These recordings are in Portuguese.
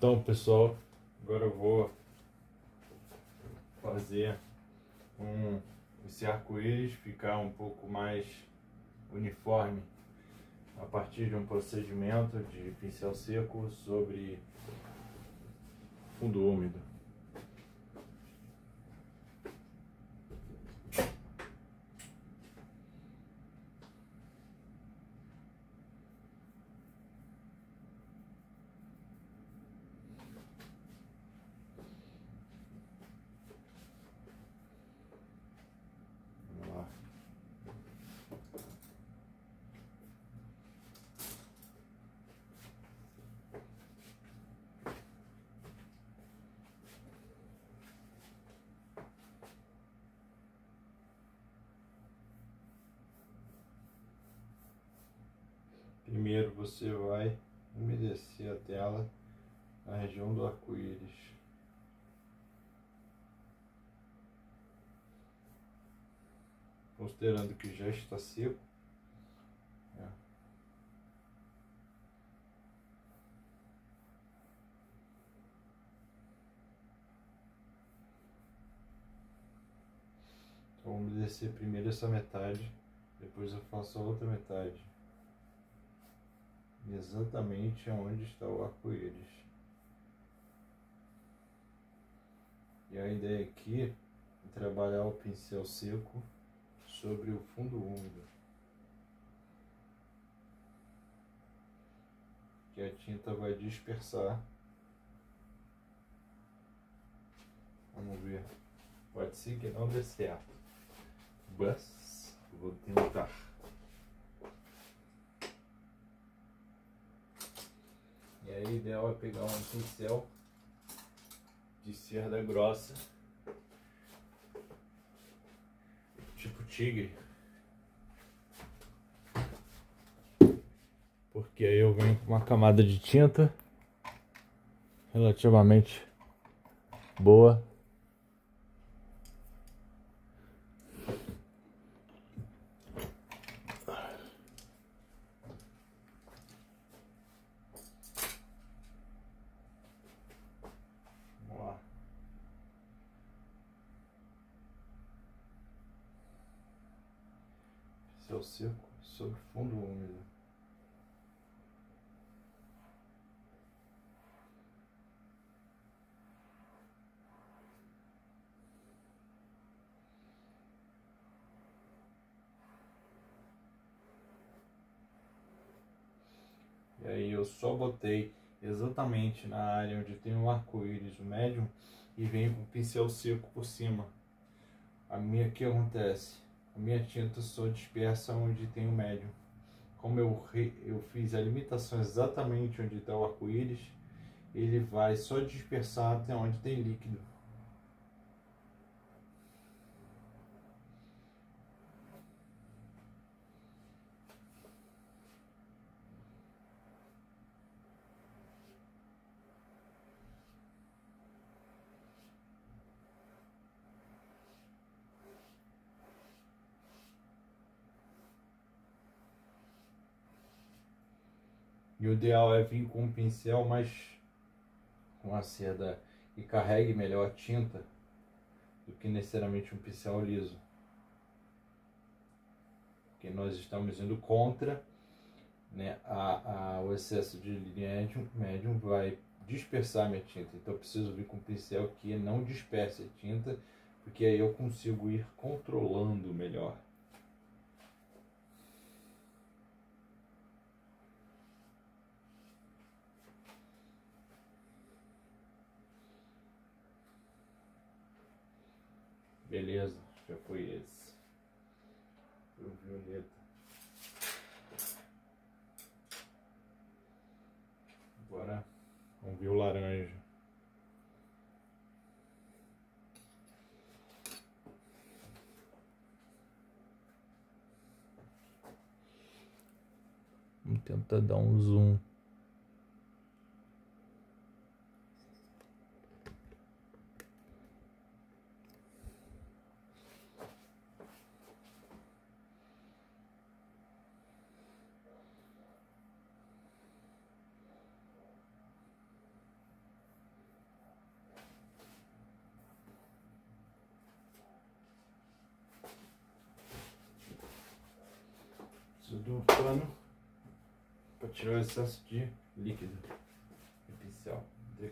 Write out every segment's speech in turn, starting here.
Então, pessoal, agora eu vou fazer esse arco-íris ficar um pouco mais uniforme a partir de um procedimento de pincel seco sobre fundo úmido. Primeiro você vai umedecer a tela na região do arco-íris. Considerando que já está seco. Então, vou umedecer primeiro essa metade, depois eu faço a outra metade. Exatamente onde está o arco-íris. E a ideia aqui é trabalhar o pincel seco sobre o fundo úmido, que a tinta vai dispersar. Vamos ver. Pode ser que não dê certo, mas vou tentar. E aí, o ideal é pegar um pincel de cerda grossa, tipo tigre, porque aí eu venho com uma camada de tinta relativamente boa. Pincel seco sobre fundo úmido. E aí eu só botei exatamente na área onde tem o arco-íris, o médium, e venho com o pincel seco por cima. O que acontece? A minha tinta só dispersa onde tem o médium. Como eu fiz a limitação exatamente onde está o arco-íris, ele vai só dispersar até onde tem líquido. E o ideal é vir com um pincel mais com a seda e carregue melhor a tinta do que necessariamente um pincel liso. Porque nós estamos indo contra, né, o excesso de médium vai dispersar minha tinta. Então eu preciso vir com um pincel que não disperse a tinta, porque aí eu consigo ir controlando melhor. Beleza, já foi esse. Foi o violeta. Agora vamos ver o laranja. Vamos tentar dar um zoom. do pano para tirar o excesso de líquido do pincel.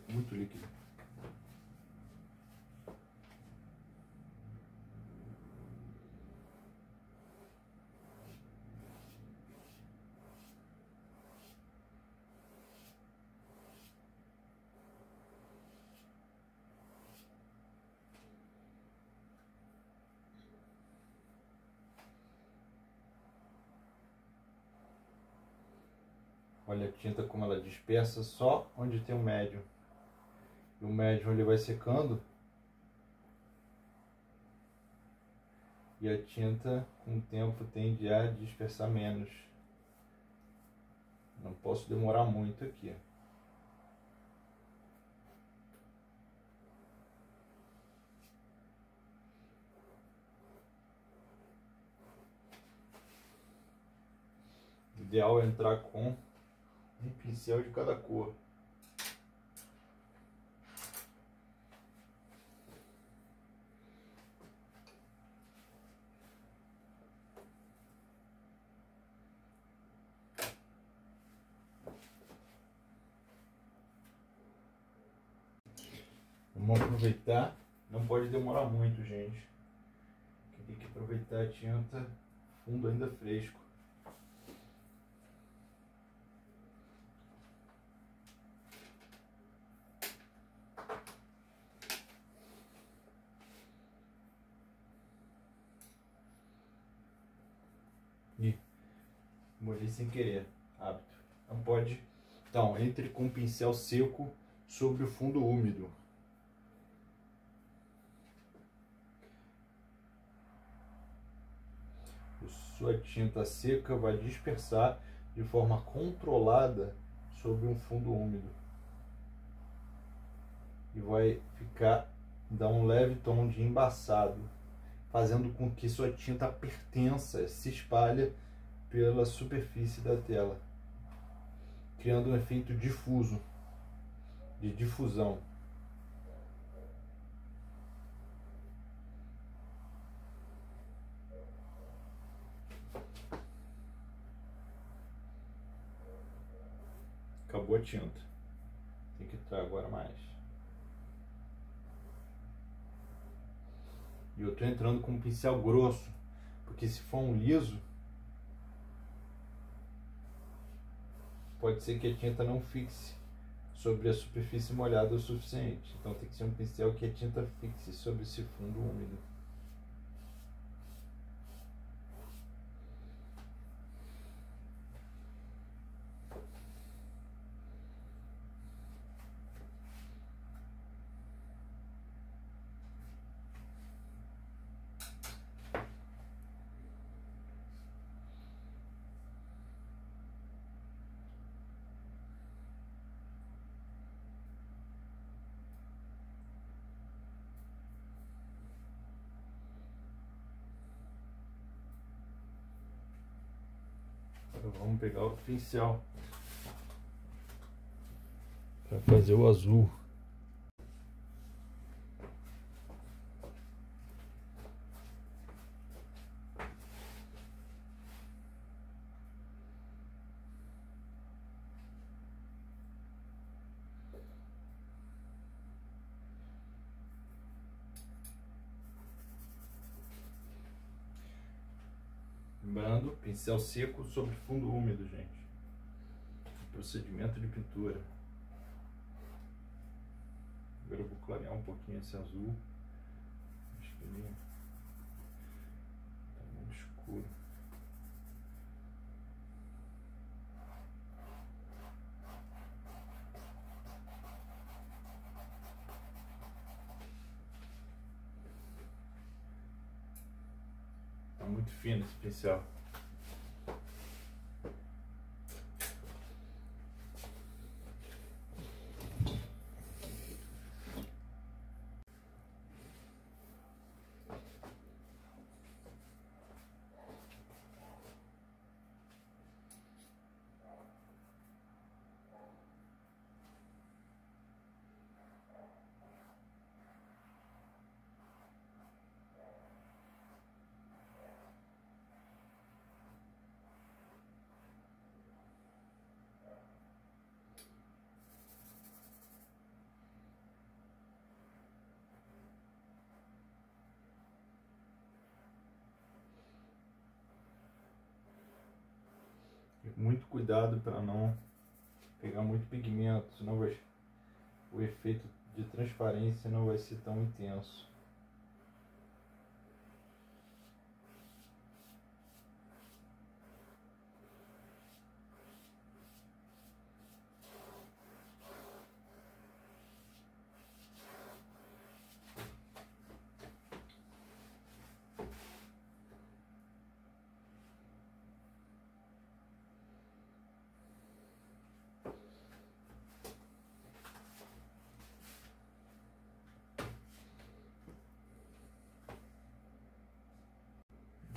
Com muito líquido. Olha a tinta como ela dispersa só onde tem o médium. E o médium ele vai secando e a tinta com o tempo tende a dispersar menos. Não posso demorar muito aqui. O ideal é entrar com um pincel de cada cor. Vamos aproveitar, não pode demorar muito, gente. Tem que aproveitar a tinta fundo ainda fresco. E molhei sem querer, hábito. Não pode. Então, entre com o pincel seco sobre o fundo úmido. Sua tinta seca vai dispersar de forma controlada sobre um fundo úmido. E vai dar um leve tom de embaçado, fazendo com que sua tinta pertença, se espalhe pela superfície da tela, criando um efeito difuso, de difusão. Acabou a tinta. Tem que entrar agora mais. E eu estou entrando com um pincel grosso, porque se for um liso, pode ser que a tinta não fixe sobre a superfície molhada o suficiente. Então tem que ser um pincel que a tinta fixe sobre esse fundo úmido. Agora vamos pegar o pincel para fazer o azul. Lembrando, pincel seco sobre fundo úmido, gente. Procedimento de pintura. Agora eu vou clarear um pouquinho esse azul. Acho que ele está muito escuro. Está muito fino esse pincel. muito cuidado para não pegar muito pigmento, senão o efeito de transparência não vai ser tão intenso.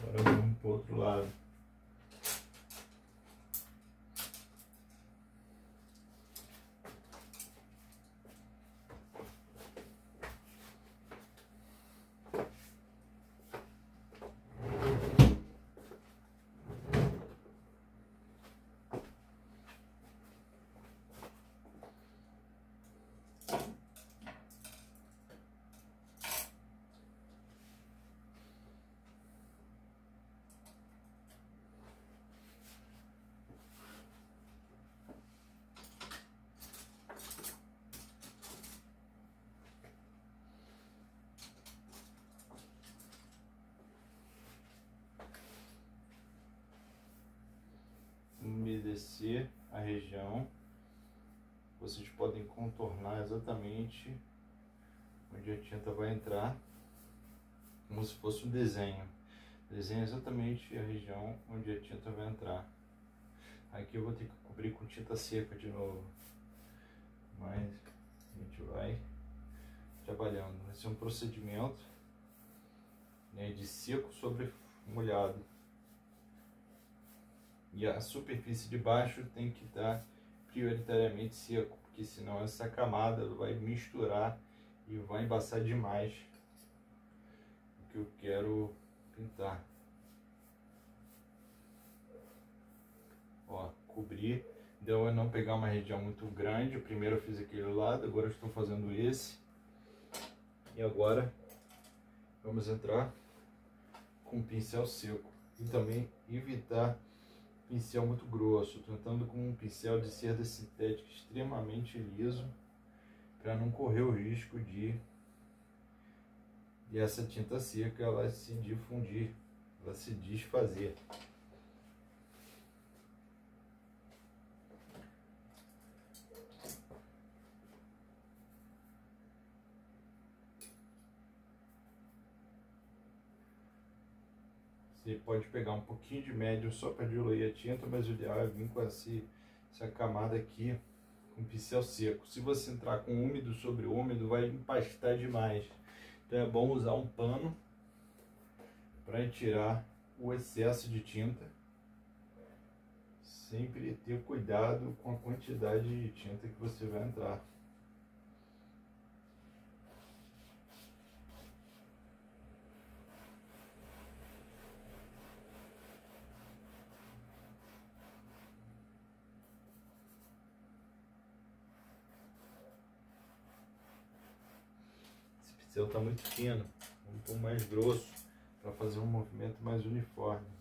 Agora vamos para o outro lado. Umedecer a região, vocês podem contornar exatamente onde a tinta vai entrar, como se fosse um desenho. Desenha exatamente a região onde a tinta vai entrar. Aqui eu vou ter que cobrir com tinta seca de novo, mas a gente vai trabalhando. Esse é um procedimento, né, de seco sobre molhado. E a superfície de baixo tem que estar prioritariamente seco, porque senão essa camada vai misturar e vai embaçar demais o que eu quero pintar. Ó, cobrir, deu a não pegar uma região muito grande. Primeiro eu fiz aquele lado, agora eu estou fazendo esse. E agora vamos entrar com pincel seco e também evitar pincel muito grosso, tentando com um pincel de seda sintética extremamente liso, para não correr o risco de essa tinta seca ela se difundir, ela se desfazer. Você pode pegar um pouquinho de médio só para diluir a tinta, mas o ideal é vir com essa camada aqui com pincel seco. Se você entrar com úmido sobre úmido, vai empastar demais. Então é bom usar um pano para tirar o excesso de tinta. Sempre ter cuidado com a quantidade de tinta que você vai entrar. Esse pincel está muito fino, vamos pôr mais grosso para fazer um movimento mais uniforme.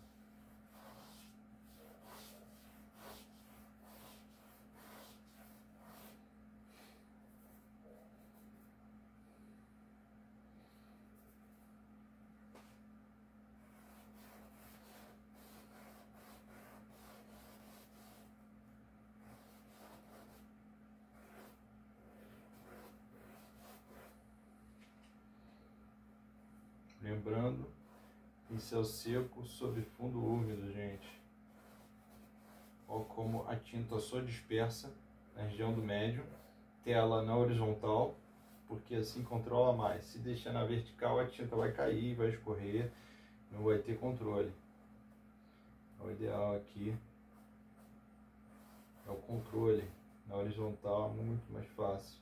Lembrando, pincel seco sobre fundo úmido, gente. Olha como a tinta só dispersa na região do médio, tela na horizontal, porque assim controla mais. Se deixar na vertical, a tinta vai cair, vai escorrer, não vai ter controle. O ideal aqui é o controle. Na horizontal é muito mais fácil.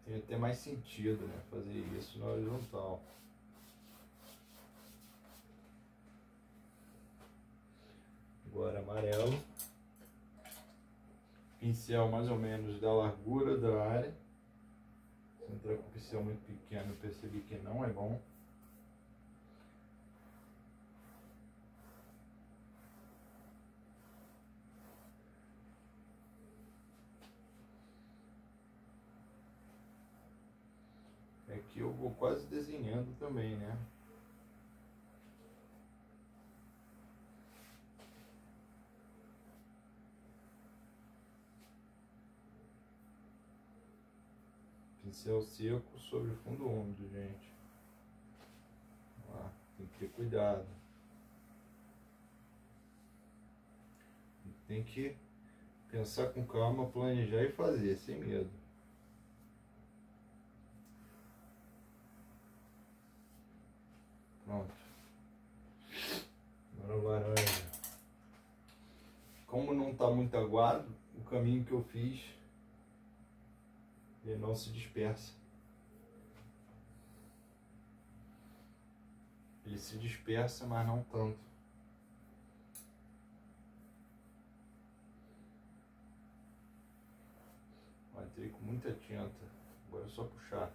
Tem até mais sentido, né, fazer isso na horizontal. Agora amarelo. Pincel mais ou menos da largura da área. Se entrar com o pincel muito pequeno, eu percebi que não é bom. Aqui eu vou quase desenhando também, né? Pincel seco sobre fundo úmido, gente. Ó, tem que ter cuidado. Tem que pensar com calma, planejar e fazer, sem medo. Pronto. Agora o laranja. Como não está muito aguado, o caminho que eu fiz, ele não se dispersa. Ele se dispersa, mas não tanto. Entrei com muita tinta. Agora é só puxar.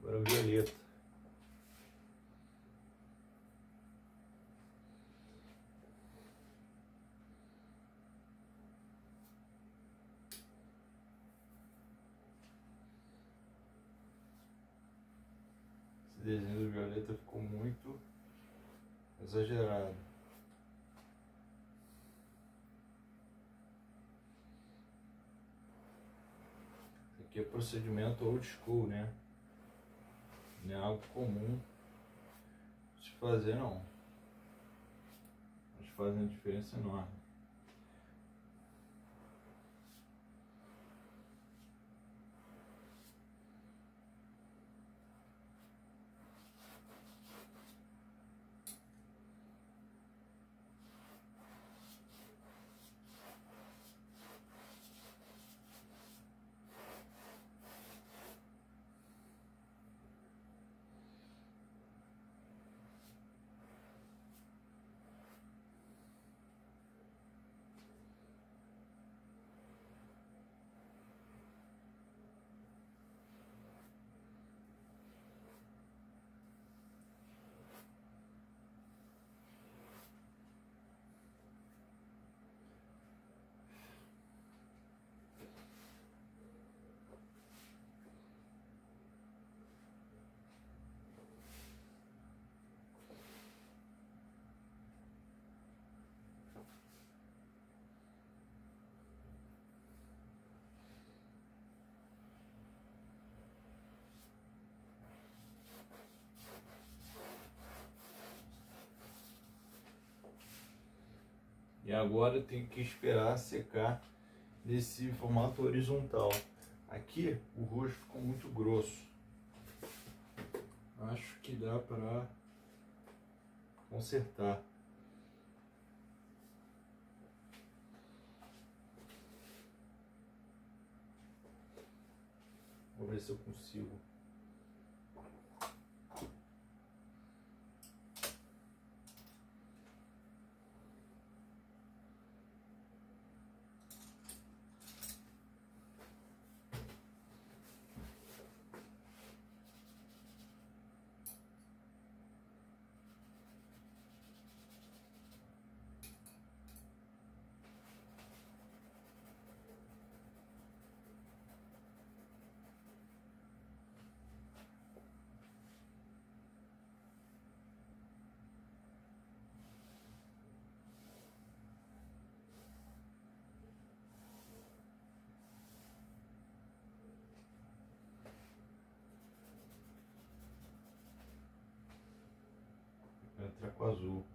Agora o violeta. Esse desenho do violeta ficou muito exagerado. Esse aqui é procedimento old school, né? Não é algo comum de se fazer, não. Mas faz uma diferença enorme. E agora eu tenho que esperar secar nesse formato horizontal. Aqui o roxo ficou muito grosso. Acho que dá para consertar. Vou ver se eu consigo. Vou entrar com azul.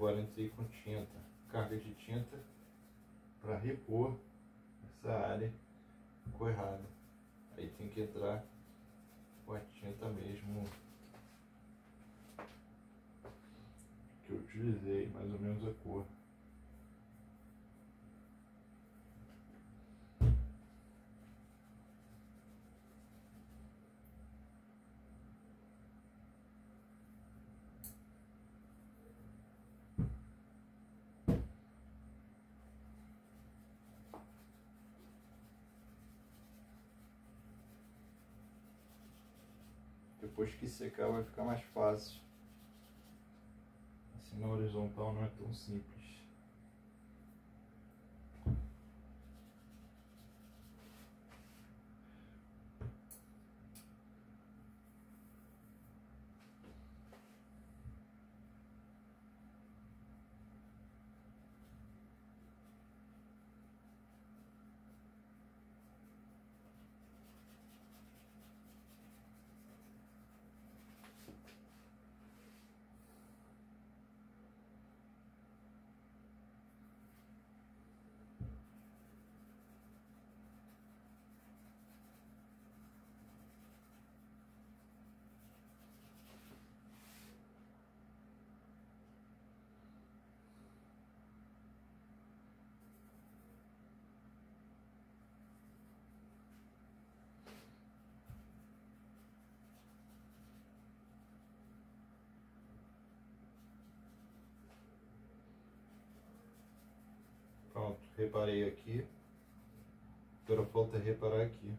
agora entrei com tinta, carga de tinta para repor essa área ficou errada. Aí tem que entrar com a tinta mesmo que eu utilizei, mais ou menos a cor. Depois que secar vai ficar mais fácil. Assim na horizontal não é tão simples. Pronto, reparei aqui. Agora falta reparar aqui.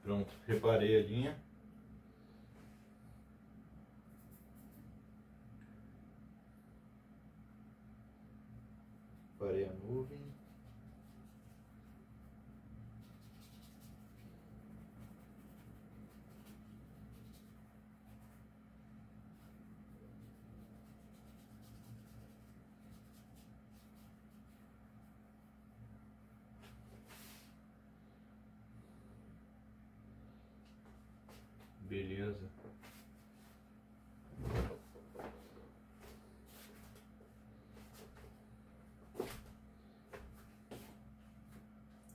Pronto, reparei a linha. Reparei a nuvem. beleza.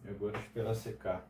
E agora esperar secar.